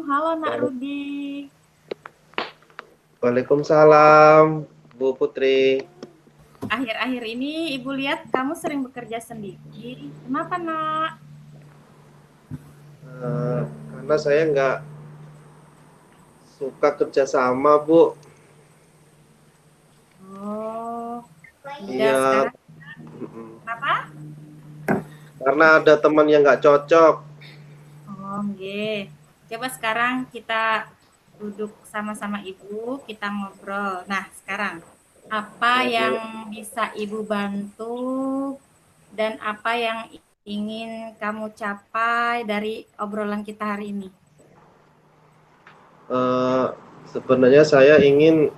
Halo Nak Rudi. Waalaikumsalam, Bu Putri. Akhir-akhir ini Ibu lihat kamu sering bekerja sendiri. Kenapa Nak? Karena saya nggak suka kerja sama, Bu. Oh, udah Iya, sekarang kenapa? karena ada teman yang nggak cocok. Oh, nggih. Coba sekarang kita duduk sama-sama Ibu, kita ngobrol. Nah, sekarang apa Ya, Bu. yang bisa Ibu bantu dan apa yang ingin kamu capai dari obrolan kita hari ini? Eh, Sebenarnya saya ingin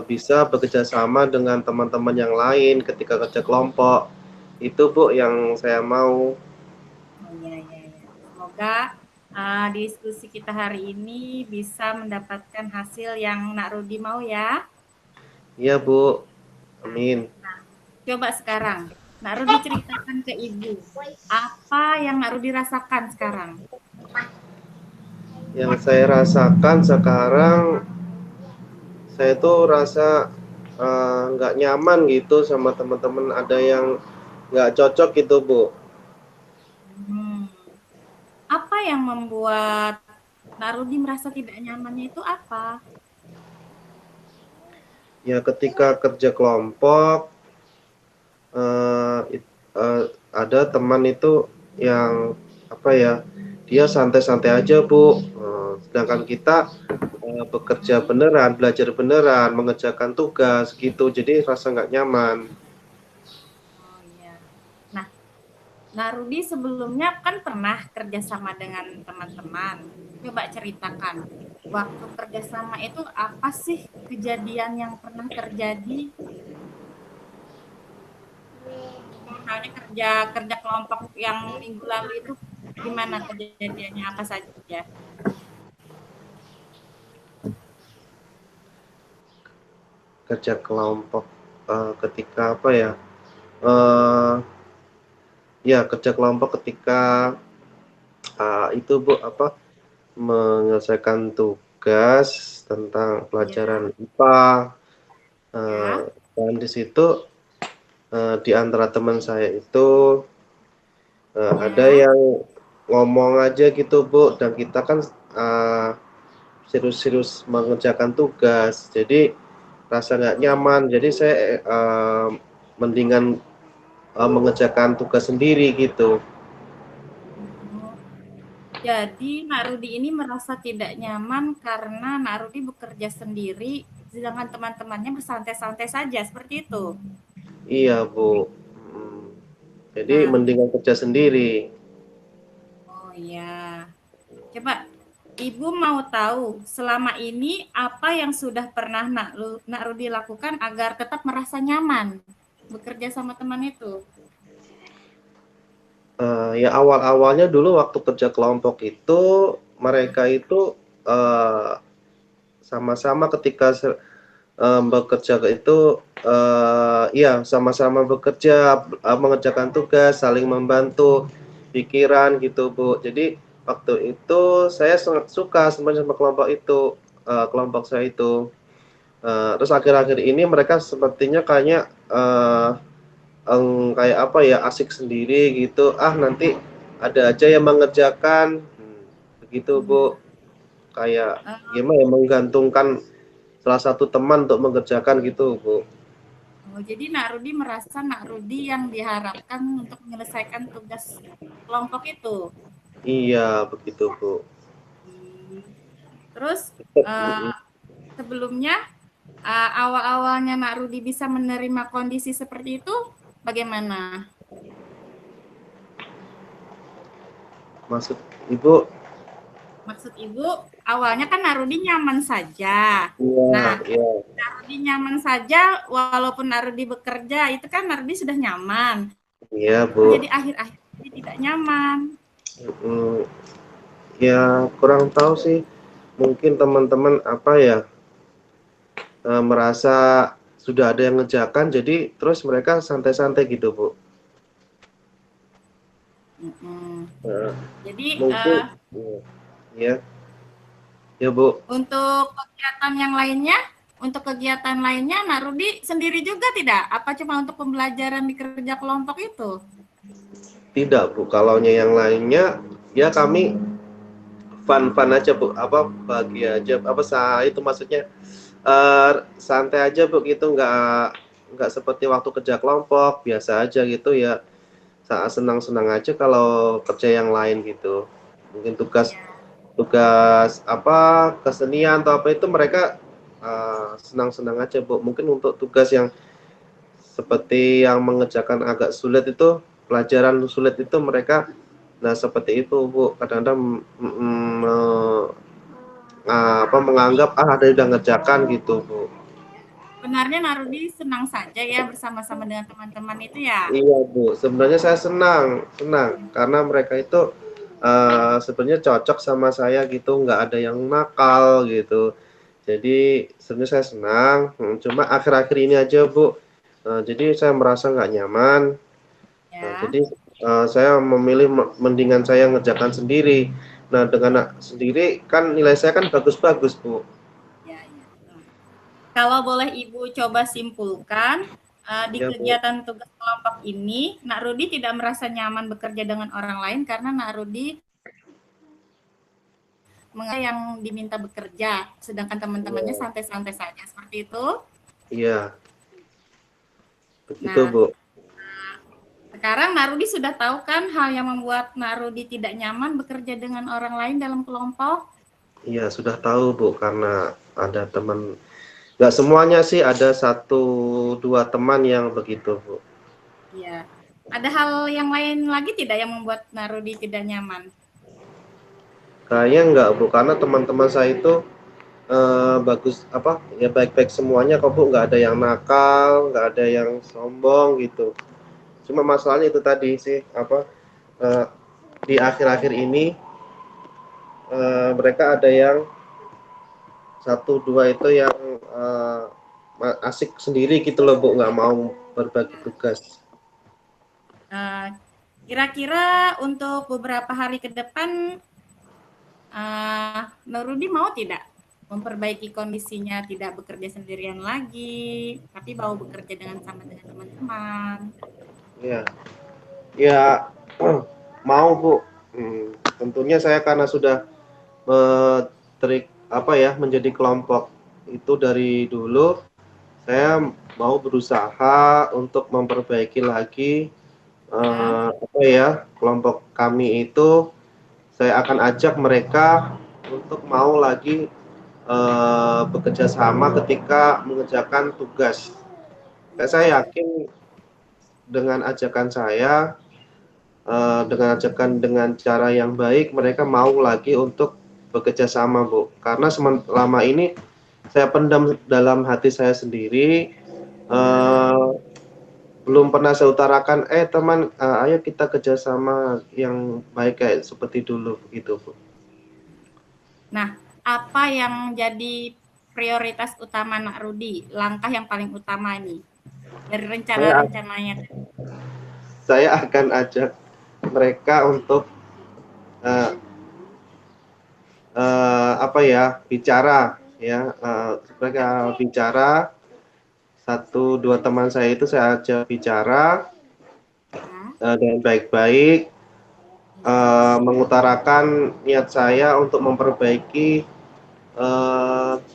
bisa bekerja sama dengan teman-teman yang lain ketika kerja kelompok. Itu, Bu, yang saya mau. Oh, iya, iya, iya. Semoga diskusi kita hari ini bisa mendapatkan hasil yang Nak Rudi mau ya. Iya, Bu. Amin. Coba sekarang, Nak Rudi ceritakan ke Ibu, apa yang Nak Rudi rasakan sekarang? Yang saya rasakan sekarang, saya tuh rasa nggak nyaman gitu sama teman-teman. Ada yang nggak cocok gitu, Bu. Hmm, apa yang membuat Nak Rudi merasa tidak nyamannya itu apa? Ya ketika kerja kelompok, eee, ada teman itu yang apa ya, dia santai-santai aja, Bu, sedangkan kita, bekerja beneran, belajar beneran, mengerjakan tugas gitu, jadi rasa nggak nyaman. Oh iya. Nah, Nak Rudi sebelumnya kan pernah kerjasama dengan teman-teman. Coba ceritakan, waktu kerjasama itu apa sih kejadian yang pernah terjadi? Misalnya kerja kerja kelompok yang minggu lalu itu gimana kejadiannya apa saja? Kerja kelompok, ketika apa ya, eee, ya kerja kelompok ketika, itu, Bu, apa, menyelesaikan tugas tentang Ya, pelajaran IPA, ya. dan di situ, di antara teman saya itu, ada Ya. yang ngomong aja gitu, Bu, dan kita kan, eee, serius-serius mengerjakan tugas, jadi rasa nggak Oh, nyaman. Jadi saya, mendingan, mengerjakan tugas sendiri gitu. oh. Jadi Nak Rudi ini merasa tidak nyaman karena Nak Rudi bekerja sendiri, sedangkan teman-temannya bersantai-santai saja, seperti itu. Iya, Bu, mhm. Jadi Nah, mendingan kerja sendiri. oh iya. Coba Ibu mau tahu selama ini apa yang sudah pernah Nak Rudi lakukan agar tetap merasa nyaman bekerja sama teman itu? Ya awal-awalnya dulu waktu kerja kelompok itu, mereka itu, sama-sama ketika bekerja itu, iya sama-sama bekerja, mengerjakan tugas, saling membantu pikiran gitu, Bu. Jadi waktu itu saya sangat suka sebenarnya sama kelompok itu, kelompok saya itu. Terus akhir-akhir ini mereka sepertinya kayaknya, kayak apa ya, asik sendiri gitu, "Ah, nanti ada aja yang mengerjakan," begitu, Bu. Kayak Eh, gimana ya, menggantungkan salah satu teman untuk mengerjakan gitu, Bu. oh, jadi Nak Rudi merasa Nak Rudi yang diharapkan untuk menyelesaikan tugas kelompok itu. Iya, begitu, Bu. Hmm. Terus Mhm. eh, sebelumnya awal-awalnya Nak Rudi bisa menerima kondisi seperti itu bagaimana? Maksud Ibu? Maksud Ibu, awalnya kan Nak Rudi nyaman saja. Iya, Nah, iya, Narudi nyaman saja, walaupun Narudi bekerja, itu kan Narudi sudah nyaman. iya, Kok Bu. jadi akhir-akhir ini tidak nyaman? Mhm. Ya kurang tahu sih, mungkin teman-teman apa ya, merasa sudah ada yang ngerjakan jadi terus mereka santai-santai gitu, Bu. Mm-mm. Heeh, Jadi mungkin iya, iya, ya, Bu. untuk kegiatan yang lainnya, untuk kegiatan lainnya, Narudi sendiri juga tidak? Apa cuma untuk pembelajaran di kerja kelompok itu? Tidak, Bu, kalaunya yang lainnya, ya kami fun-fun aja, Bu, apa, bahagia aja, apa, itu maksudnya, santai aja, Bu, gitu, nggak seperti waktu kerja kelompok, biasa aja gitu ya, saat senang-senang aja kalau kerja yang lain gitu. Mungkin tugas Ya, tugas apa, kesenian atau apa itu mereka, senang-senang aja, Bu. Mungkin untuk tugas yang seperti yang mengerjakan agak sulit itu, pelajaran sulit itu mereka, nah seperti itu, Bu. Kadang-kadang, apa, jadi menganggap, "Ah, ada yang udah ngerjakan," gitu, Bu. sebenarnya Narudi senang saja ya bersama-sama dengan teman-teman itu ya. Iya, Bu, sebenarnya saya senang senang karena mereka itu, sebenarnya cocok sama saya gitu, nggak ada yang nakal gitu. Jadi sebenarnya saya senang, cuma akhir-akhir ini aja, Bu, jadi saya merasa nggak nyaman. Ya, Jadi, saya memilih mendingan saya ngerjakan sendiri. Nah, dengan sendiri kan nilai saya kan bagus-bagus, Bu. ya, ya. Kalau boleh Ibu coba simpulkan, di Ya, Bu. kegiatan tugas kelompok ini, Nak Rudi tidak merasa nyaman bekerja dengan orang lain karena Nak Rudi yang diminta bekerja, sedangkan teman-temannya Iya, santai-santai saja seperti itu. iya, begitu, Nah, Bu. sekarang Nak Rudi sudah tahu kan hal yang membuat Nak Rudi tidak nyaman bekerja dengan orang lain dalam kelompok? Iya, sudah tahu, Bu, karena ada teman, nggak semuanya sih, ada satu 2 teman yang begitu, Bu. Ya. Ada hal yang lain lagi tidak yang membuat Nak Rudi tidak nyaman? Kayaknya enggak, Bu, karena teman-teman saya itu, bagus apa, ya baik-baik semuanya kok, Bu, nggak ada yang nakal, nggak ada yang sombong gitu. Cuma masalahnya itu tadi sih, apa, eee, di akhir-akhir ini, mereka ada yang satu 2 itu yang, eee, asik sendiri gitu loh, Bu, nggak mau berbagi tugas. Eh, Kira-kira untuk beberapa hari ke depan, Nurudi mau tidak memperbaiki kondisinya, tidak bekerja sendirian lagi, tapi mau bekerja sama dengan teman-teman? Iya, ya, mau, Bu, tentunya saya karena sudah, apa ya, menjadi kelompok itu dari dulu, saya mau berusaha untuk memperbaiki lagi, Ya, apa ya, kelompok kami itu saya akan ajak mereka untuk mau lagi, bekerja sama ketika mengerjakan tugas. Saya ya. yakin dengan ajakan saya, dengan ajakan dengan cara yang baik, mereka mau lagi untuk bekerja sama, Bu. Karena selama ini saya pendam dalam hati saya sendiri, Nah, eee, belum pernah saya utarakan, teman, ayo kita kerjasama yang baik kayak seperti dulu begitu Bu. Nah, apa yang jadi prioritas utama Nak Rudi? Langkah yang paling utama nih dari Saya rencana-rencananya. saya akan ajak mereka untuk uh, apa ya, bicara ya, mereka bicara, satu dua teman saya itu saya ajak bicara Ya, dengan baik-baik, ya. mengutarakan niat saya untuk memperbaiki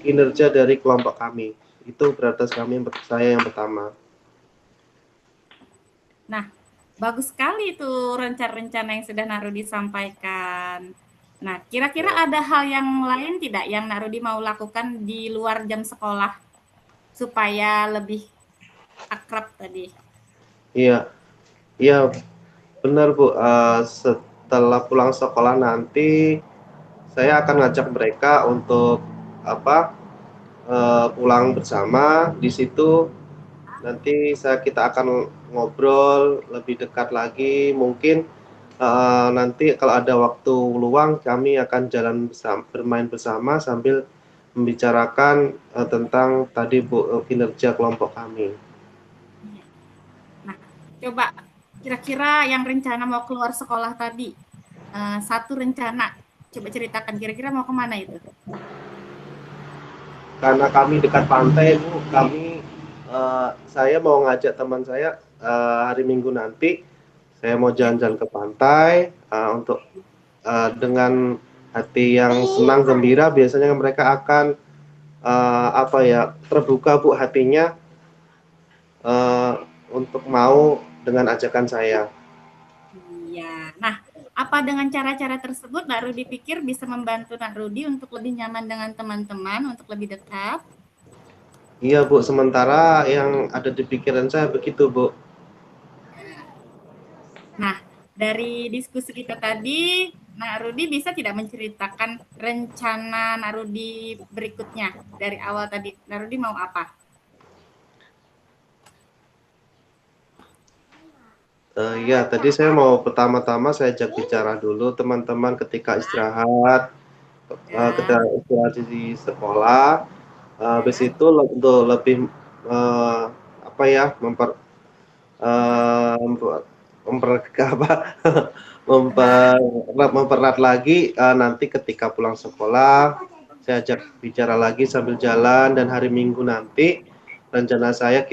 kinerja dari kelompok kami. Itu prioritas kami, saya yang pertama. Nah, bagus sekali itu rencana-rencana yang sudah Narudi sampaikan. Nah, kira-kira ada hal yang lain tidak yang Narudi mau lakukan di luar jam sekolah supaya lebih akrab tadi? Iya, iya benar Bu. Setelah pulang sekolah nanti saya akan ngajak mereka untuk apa? Pulang bersama. Di situ nanti kita akan ngobrol lebih dekat lagi. Mungkin nanti kalau ada waktu luang kami akan jalan bersama, bermain bersama sambil membicarakan tentang tadi Bu, kinerja kelompok kami. Nah, coba kira-kira yang rencana mau keluar sekolah tadi, satu rencana, coba ceritakan kira-kira mau kemana itu? Karena kami dekat pantai Bu, saya mau ngajak teman saya hari Minggu nanti saya mau Ya, jalan-jalan ke pantai untuk dengan hati yang senang gembira. Biasanya mereka akan apa ya, terbuka Bu hatinya uh, untuk mau dengan ajakan saya. iya. Nah, apa dengan cara-cara tersebut Nak Rudi pikir bisa membantu Nak Rudi untuk lebih nyaman dengan teman-teman, untuk lebih dekat? Iya Bu, sementara yang ada di pikiran saya begitu Bu. Nah, dari diskusi kita tadi, Nak Rudi bisa tidak menceritakan rencana Nak Rudi berikutnya dari awal tadi? Nak Rudi mau apa? Ya, tadi saya mau pertama-tama saya ajak bicara dulu teman-teman ketika istirahat, ketika Ya, istirahat di sekolah. Habis ya, itu untuk lebih apa ya, memper, apa, ya, mempererat lagi nanti ketika pulang sekolah saya ajak bicara lagi sambil jalan. Dan hari Minggu nanti rencana saya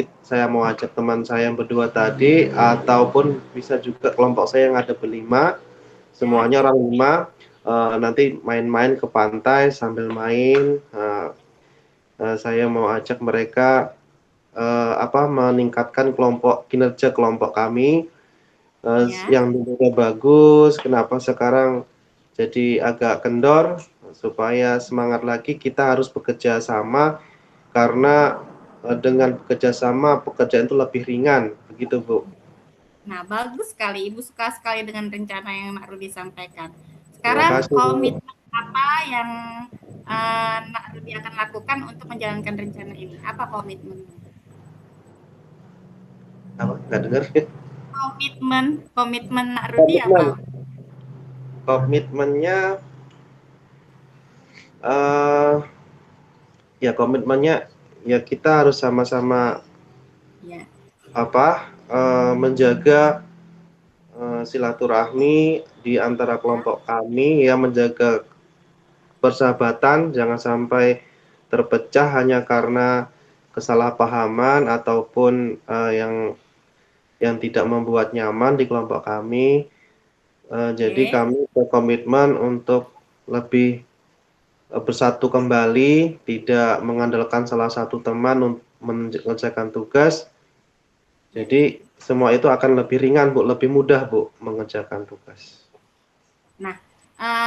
mau ajak teman saya yang berdua tadi ataupun bisa juga kelompok saya yang ada berlima, ya. semuanya orang lima, nanti main-main ke pantai sambil main. Saya mau ajak mereka apa, meningkatkan kinerja kelompok kami Ya, yang dulunya bagus, kenapa sekarang jadi agak kendor, supaya semangat lagi kita harus bekerja sama karena dengan bekerja sama pekerjaan itu lebih ringan, begitu Bu. nah bagus sekali. Ibu suka sekali dengan rencana yang Nak Rudi sampaikan. Terima Sekarang kasih Bu. komitmen apa yang Nak Rudi akan lakukan untuk menjalankan rencana ini? Apa komitmennya? Apa? Nggak dengar? Komitmen, komitmen Nak Rudi apa? Komitmen. Komitmennya, eh ya komitmennya ya kita harus sama-sama Ya, apa, menjaga silaturahmi di antara ya, kelompok kami, ya menjaga persahabatan jangan sampai terpecah hanya karena kesalahpahaman ataupun yang tidak membuat nyaman di kelompok kami. Jadi oke. kami berkomitmen untuk lebih bersatu kembali, tidak mengandalkan salah satu teman untuk mengerjakan tugas. Ya. Jadi semua itu akan lebih ringan Bu, lebih mudah Bu mengerjakan tugas. Nah,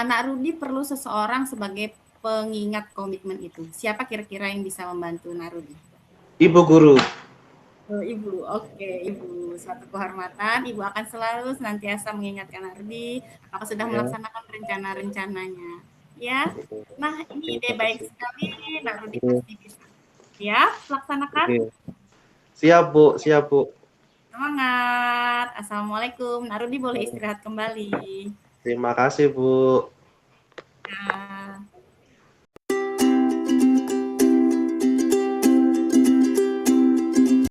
Nak Rudi perlu seseorang sebagai pengingat komitmen itu. Siapa kira-kira yang bisa membantu Nak Rudi? Ibu guru. Oh, Ibu, oke, Ibu. Suatu kehormatan, Ibu akan selalu senantiasa mengingatkan Ardi apakah sudah Ya, melaksanakan rencana-rencananya. Ya, nah ini terima ide baik kasih. sekali, Nak Rudi Oke, pasti bisa. Ya, laksanakan. oke. Siap Bu, siap Bu. Semangat. Assalamualaikum. Narudi boleh istirahat kembali. Terima kasih, Bu.